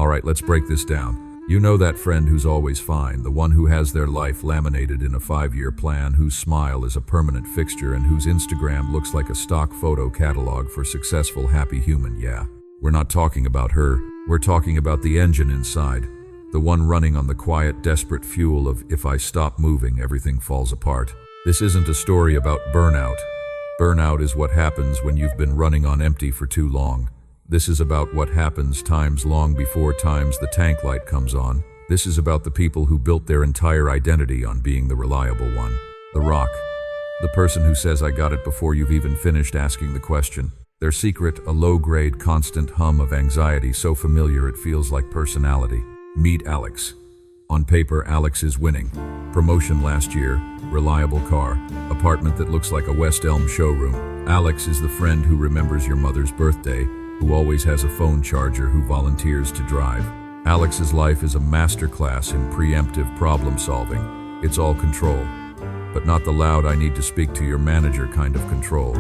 Alright, let's break this down. You know that friend who's always fine, the one who has their life laminated in a 5-year plan, whose smile is a permanent fixture, and whose Instagram looks like a stock photo catalog for successful, happy human. Yeah, we're not talking about her. We're talking about the engine inside. The one running on the quiet, desperate fuel of, if I stop moving, everything falls apart. This isn't a story about burnout. Burnout is what happens when you've been running on empty for too long. This is about what happens times long before times the tank light comes on. This is about the people who built their entire identity on being the reliable one. The rock. The person who says I got it before you've even finished asking the question. Their secret, a low-grade, constant hum of anxiety so familiar it feels like personality. Meet Alex. On paper, Alex is winning. Promotion last year, reliable car, apartment that looks like a West Elm showroom. Alex is the friend who remembers your mother's birthday, who always has a phone charger, who volunteers to drive. Alex's life is a masterclass in preemptive problem solving. It's all control, but not the loud I need to speak to your manager kind of control.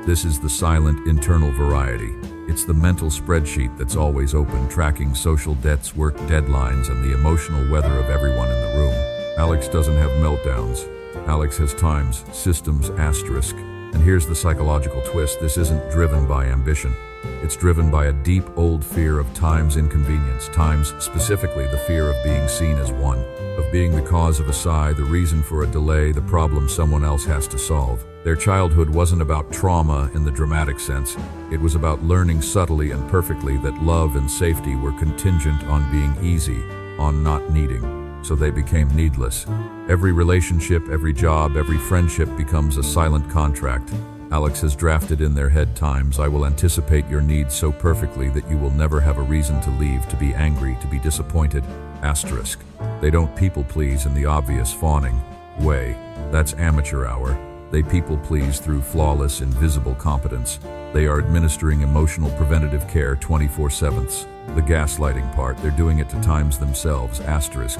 This is the silent internal variety. It's the mental spreadsheet that's always open, tracking social debts, work deadlines, and the emotional weather of everyone in the room. Alex doesn't have meltdowns. Alex has times, systems, asterisk. And here's the psychological twist. This isn't driven by ambition. It's driven by a deep, old fear of time's inconvenience, time's specifically the fear of being seen as one, of being the cause of a sigh, the reason for a delay, the problem someone else has to solve. Their childhood wasn't about trauma in the dramatic sense. It was about learning subtly and perfectly that love and safety were contingent on being easy, on not needing. So they became needless. Every relationship, every job, every friendship becomes a silent contract. Alex has drafted in their head times, I will anticipate your needs so perfectly that you will never have a reason to leave, to be angry, to be disappointed, asterisk. They don't people please in the obvious fawning way. That's amateur hour. They people please through flawless, invisible competence. They are administering emotional preventative care 24/7. The gaslighting part, they're doing it to times themselves, asterisk.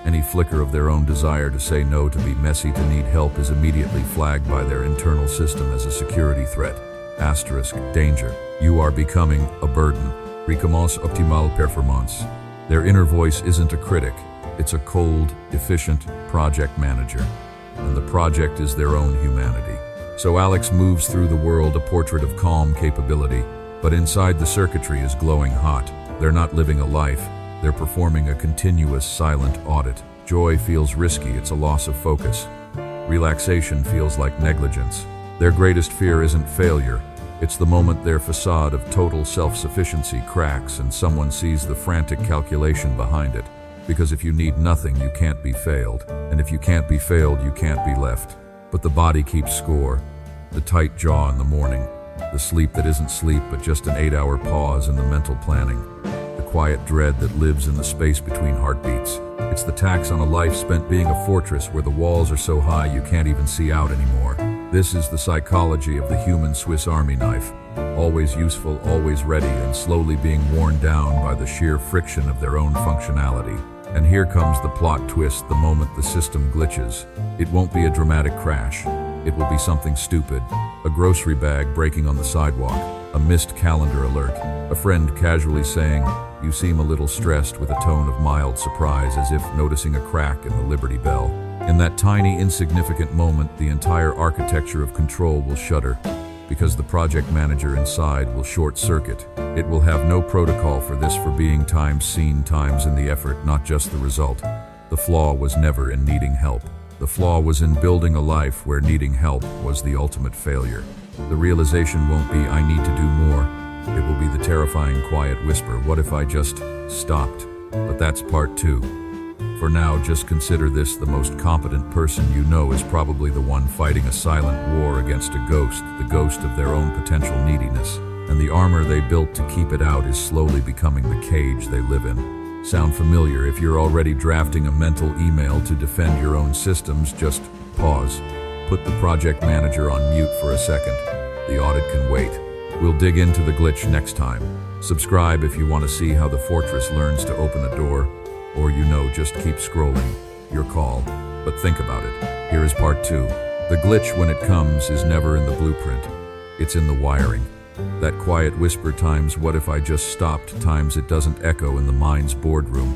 Any flicker of their own desire to say no, to be messy, to need help is immediately flagged by their internal system as a security threat. Asterisk, danger. You are becoming a burden. Recommence optimale performance. Their inner voice isn't a critic. It's a cold, efficient project manager. And the project is their own humanity. So Alex moves through the world a portrait of calm capability, but inside the circuitry is glowing hot. They're not living a life. They're performing a continuous silent audit. Joy feels risky, it's a loss of focus. Relaxation feels like negligence. Their greatest fear isn't failure. It's the moment their facade of total self-sufficiency cracks and someone sees the frantic calculation behind it. Because if you need nothing, you can't be failed. And if you can't be failed, you can't be left. But the body keeps score. The tight jaw in the morning. The sleep that isn't sleep, but just an 8-hour pause in the mental planning. Quiet dread that lives in the space between heartbeats. It's the tax on a life spent being a fortress where the walls are so high you can't even see out anymore. This is the psychology of the human Swiss Army knife. Always useful, always ready, and slowly being worn down by the sheer friction of their own functionality. And here comes the plot twist the moment the system glitches. It won't be a dramatic crash. It will be something stupid. A grocery bag breaking on the sidewalk. A missed calendar alert. A friend casually saying, "You seem a little stressed," with a tone of mild surprise, as if noticing a crack in the Liberty Bell. In that tiny, insignificant moment, the entire architecture of control will shudder, because the project manager inside will short-circuit. It will have no protocol for this, for being times seen times in the effort, not just the result. The flaw was never in needing help. The flaw was in building a life where needing help was the ultimate failure. The realization won't be, I need to do more. It will be the terrifying quiet whisper, what if I just stopped? But that's part 2. For now, just consider this: the most competent person you know is probably the one fighting a silent war against a ghost, the ghost of their own potential neediness. And the armor they built to keep it out is slowly becoming the cage they live in. Sound familiar? If you're already drafting a mental email to defend your own systems, just pause. Put the project manager on mute for a second. The audit can wait. We'll dig into the glitch next time. Subscribe if you want to see how the fortress learns to open a door, or just keep scrolling. Your call. But think about it. Here is part 2. The glitch, when it comes, is never in the blueprint. It's in the wiring. That quiet whisper times "what if I just stopped" times it doesn't echo in the mind's boardroom.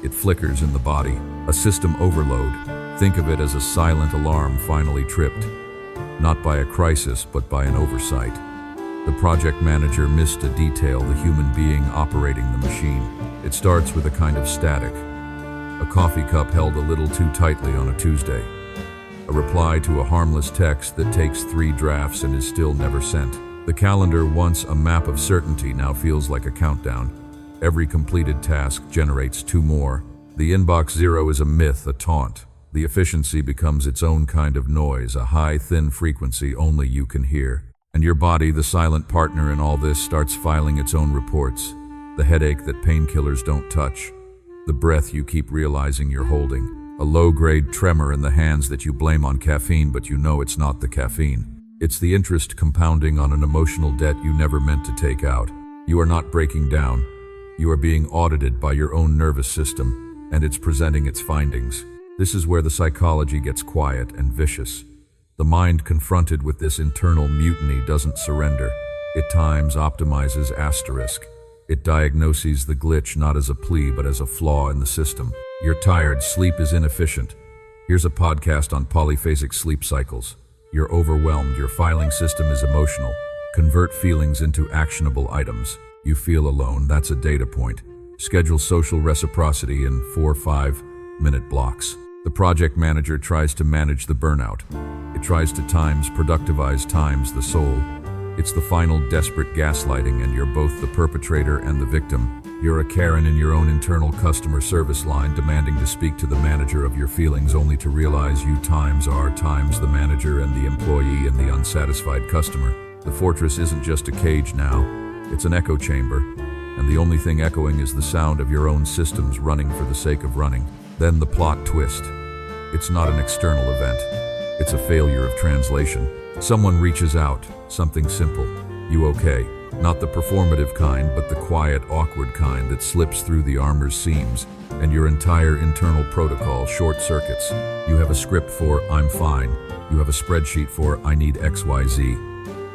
It flickers in the body, a system overload. Think of it as a silent alarm finally tripped. Not by a crisis, but by an oversight. The project manager missed a detail, the human being operating the machine. It starts with a kind of static. A coffee cup held a little too tightly on a Tuesday. A reply to a harmless text that takes 3 drafts and is still never sent. The calendar, once a map of certainty, now feels like a countdown. Every completed task generates 2 more. The inbox zero is a myth, a taunt. The efficiency becomes its own kind of noise, a high, thin frequency only you can hear. And your body, the silent partner in all this, starts filing its own reports. The headache that painkillers don't touch. The breath you keep realizing you're holding. A low-grade tremor in the hands that you blame on caffeine, but you know it's not the caffeine. It's the interest compounding on an emotional debt you never meant to take out. You are not breaking down. You are being audited by your own nervous system, and it's presenting its findings. This is where the psychology gets quiet and vicious. The mind, confronted with this internal mutiny, doesn't surrender. It times optimizes asterisk. It diagnoses the glitch not as a plea but as a flaw in the system. You're tired, sleep is inefficient. Here's a podcast on polyphasic sleep cycles. You're overwhelmed, your filing system is emotional. Convert feelings into actionable items. You feel alone, that's a data point. Schedule social reciprocity in 4-5-minute blocks. The project manager tries to manage the burnout. It tries to times productivize times the soul. It's the final desperate gaslighting, and you're both the perpetrator and the victim. You're a Karen in your own internal customer service line, demanding to speak to the manager of your feelings, only to realize you times are times the manager and the employee and the unsatisfied customer. The fortress isn't just a cage now, it's an echo chamber, and the only thing echoing is the sound of your own systems running for the sake of running. Then the plot twist. It's not an external event. It's a failure of translation. Someone reaches out, something simple. You okay? Not the performative kind, but the quiet, awkward kind that slips through the armor's seams, and your entire internal protocol short circuits. You have a script for "I'm fine." You have a spreadsheet for "I need XYZ."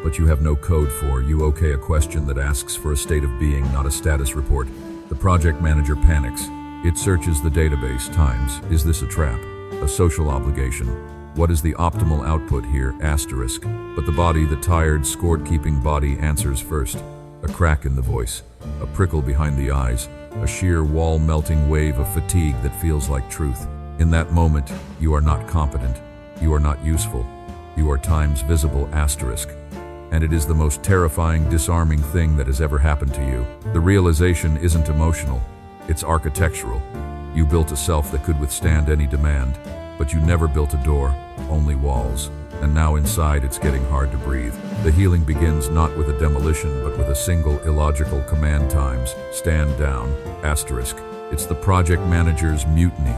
But you have no code for "You okay?" a question that asks for a state of being, not a status report. The project manager panics. It searches the database times. Is this a trap? A social obligation? What is the optimal output here? Asterisk. But the body, the tired, scored-keeping body, answers first. A crack in the voice, a prickle behind the eyes, a sheer wall-melting wave of fatigue that feels like truth. In that moment, you are not competent. You are not useful. You are times visible. Asterisk. And it is the most terrifying, disarming thing that has ever happened to you. The realization isn't emotional. It's architectural. You built a self that could withstand any demand, but you never built a door, only walls. And now inside it's getting hard to breathe. The healing begins not with a demolition, but with a single illogical command times. Stand down. Asterisk. It's the project manager's mutiny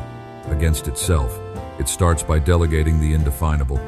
against itself. It starts by delegating the indefinable.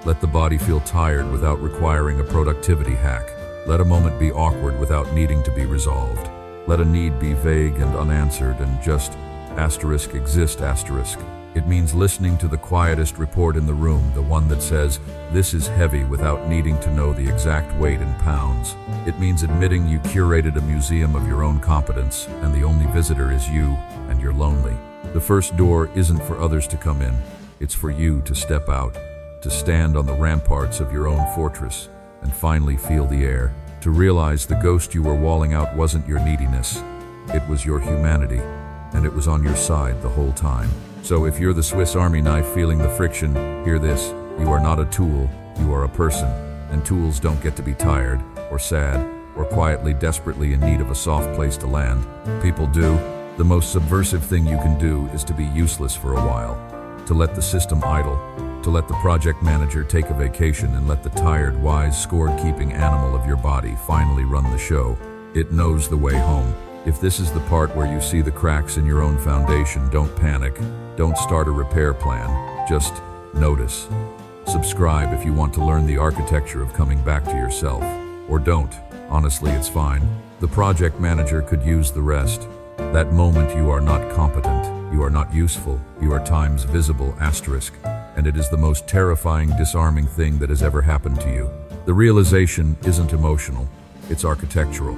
Let the body feel tired without requiring a productivity hack. Let a moment be awkward without needing to be resolved. Let a need be vague and unanswered and just asterisk exist. Asterisk. It means listening to the quietest report in the room, the one that says, "This is heavy," without needing to know the exact weight in pounds. It means admitting you curated a museum of your own competence, and the only visitor is you, and you're lonely. The first door isn't for others to come in. It's for you to step out, to stand on the ramparts of your own fortress, and finally feel the air. To realize the ghost you were walling out wasn't your neediness. It was your humanity, and it was on your side the whole time. So if you're the Swiss Army knife feeling the friction, hear this. You are not a tool, you are a person. And tools don't get to be tired, or sad, or quietly desperately in need of a soft place to land. People do. The most subversive thing you can do is to be useless for a while. To let the system idle. To let the project manager take a vacation and let the tired, wise, scored-keeping animal of your body finally run the show. It knows the way home. If this is the part where you see the cracks in your own foundation, don't panic. Don't start a repair plan. Just notice. Subscribe if you want to learn the architecture of coming back to yourself. Or don't. Honestly, it's fine. The project manager could use the rest. That moment you are not competent. You are not useful. You are times visible. Asterisk. And it is the most terrifying, disarming thing that has ever happened to you. The realization isn't emotional. It's architectural.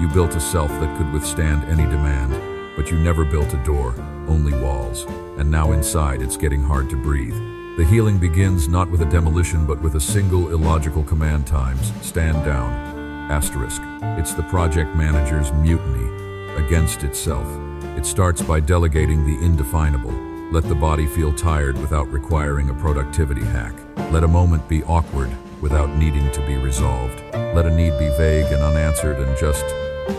You built a self that could withstand any demand, but you never built a door, only walls. And now inside, it's getting hard to breathe. The healing begins not with a demolition, but with a single illogical command times: stand down. Asterisk. It's the project manager's mutiny against itself. It starts by delegating the indefinable. Let the body feel tired without requiring a productivity hack. Let a moment be awkward without needing to be resolved. Let a need be vague and unanswered and just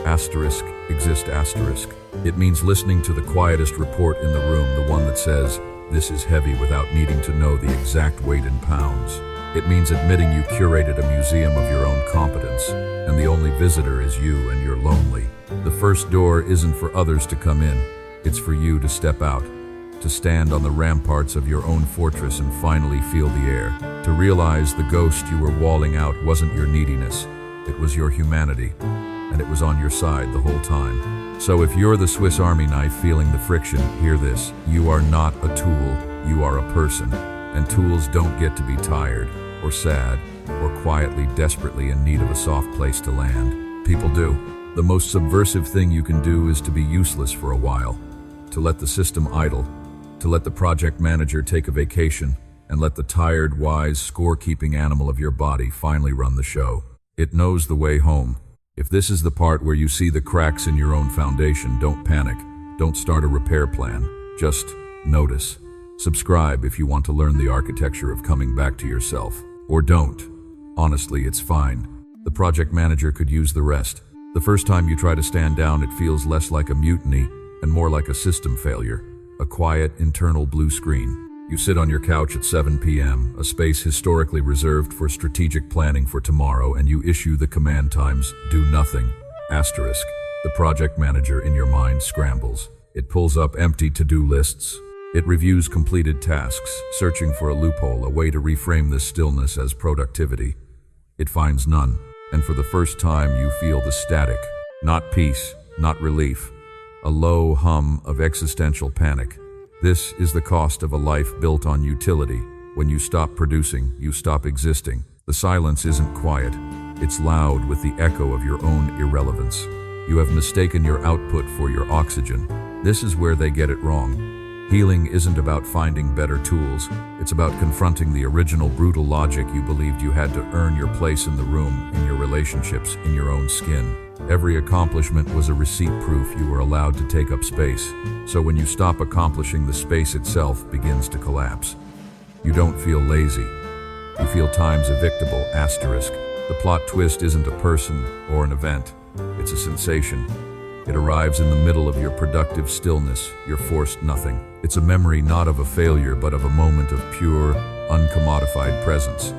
asterisk exist asterisk. It means listening to the quietest report in the room, the one that says, "This is heavy," without needing to know the exact weight in pounds. It means admitting you curated a museum of your own competence, and the only visitor is you, and you're lonely. The first door isn't for others to come in. It's for you to step out, to stand on the ramparts of your own fortress and finally feel the air, to realize the ghost you were walling out wasn't your neediness, it was your humanity, and it was on your side the whole time. So if you're the Swiss Army knife feeling the friction, hear this: you are not a tool, you are a person, and tools don't get to be tired, or sad, or quietly, desperately in need of a soft place to land. People do. The most subversive thing you can do is to be useless for a while, to let the system idle, to let the project manager take a vacation, and let the tired, wise, scorekeeping animal of your body finally run the show. It knows the way home. If this is the part where you see the cracks in your own foundation, don't panic. Don't start a repair plan. Just notice. Subscribe if you want to learn the architecture of coming back to yourself. Or don't. Honestly, it's fine. The project manager could use the rest. The first time you try to stand down, it feels less like a mutiny and more like a system failure. A quiet, internal blue screen. You sit on your couch at 7 p.m., a space historically reserved for strategic planning for tomorrow, and you issue the command times: do nothing. Asterisk. The project manager in your mind scrambles. It pulls up empty to-do lists. It reviews completed tasks, searching for a loophole, a way to reframe this stillness as productivity. It finds none, and for the first time you feel the static. Not peace, not relief. A low hum of existential panic. This is the cost of a life built on utility. When you stop producing, you stop existing. The silence isn't quiet. It's loud with the echo of your own irrelevance. You have mistaken your output for your oxygen. This is where they get it wrong. Healing isn't about finding better tools. It's about confronting the original brutal logic you believed you had to earn your place in the room, in your relationships, in your own skin. Every accomplishment was a receipt proof you were allowed to take up space. So when you stop accomplishing, the space itself begins to collapse. You don't feel lazy. You feel time's evictable. Asterisk. The plot twist isn't a person or an event. It's a sensation. It arrives in the middle of your productive stillness, your forced nothing. It's a memory not of a failure, but of a moment of pure, uncommodified presence.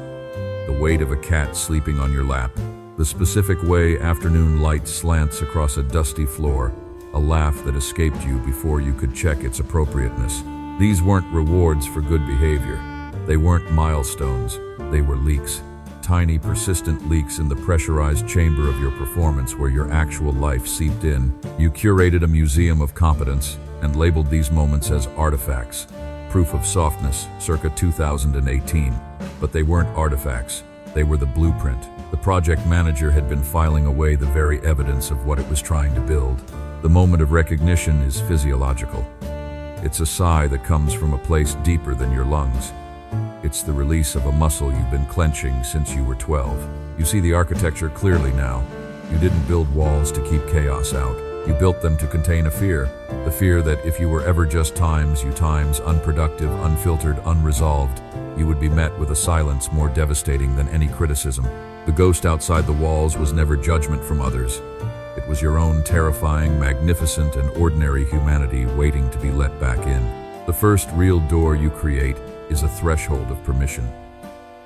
The weight of a cat sleeping on your lap. The specific way afternoon light slants across a dusty floor. A laugh that escaped you before you could check its appropriateness. These weren't rewards for good behavior. They weren't milestones. They were leaks. Tiny, persistent leaks in the pressurized chamber of your performance where your actual life seeped in. You curated a museum of competence and labeled these moments as artifacts, proof of softness, circa 2018. But they weren't artifacts. They were the blueprint. The project manager had been filing away the very evidence of what it was trying to build. The moment of recognition is physiological. It's a sigh that comes from a place deeper than your lungs. It's the release of a muscle you've been clenching since you were 12. You see the architecture clearly now. You didn't build walls to keep chaos out. You built them to contain a fear. The fear that if you were ever just times, unproductive, unfiltered, unresolved, you would be met with a silence more devastating than any criticism. The ghost outside the walls was never judgment from others. It was your own terrifying, magnificent, and ordinary humanity waiting to be let back in. The first real door you create is a threshold of permission.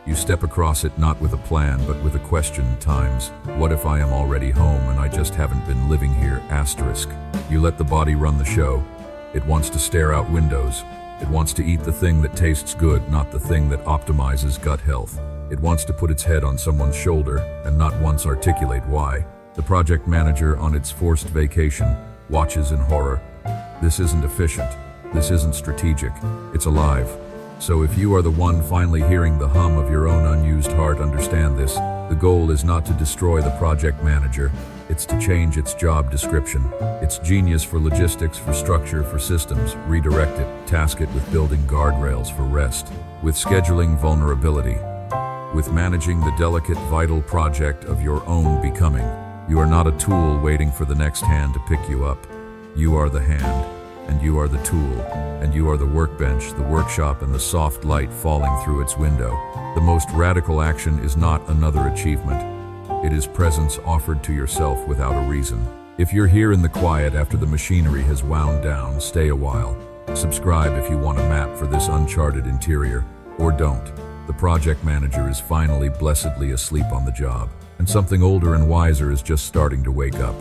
You step across it not with a plan, but with a question times. What if I am already home and I just haven't been living here? Asterisk. You let the body run the show. It wants to stare out windows. It wants to eat the thing that tastes good, not the thing that optimizes gut health. It wants to put its head on someone's shoulder and not once articulate why. The project manager on its forced vacation watches in horror. This isn't efficient. This isn't strategic. It's alive. So if you are the one finally hearing the hum of your own unused heart, understand this. The goal is not to destroy the project manager. It's to change its job description. Its genius for logistics, for structure, for systems. Redirect it, task it with building guardrails for rest, with scheduling vulnerability, with managing the delicate, vital project of your own becoming. You are not a tool waiting for the next hand to pick you up. You are the hand, and you are the tool, and you are the workbench, the workshop, and the soft light falling through its window. The most radical action is not another achievement. It is presence offered to yourself without a reason. If you're here in the quiet after the machinery has wound down, stay a while. Subscribe if you want a map for this uncharted interior, or don't. The project manager is finally blessedly asleep on the job, and something older and wiser is just starting to wake up.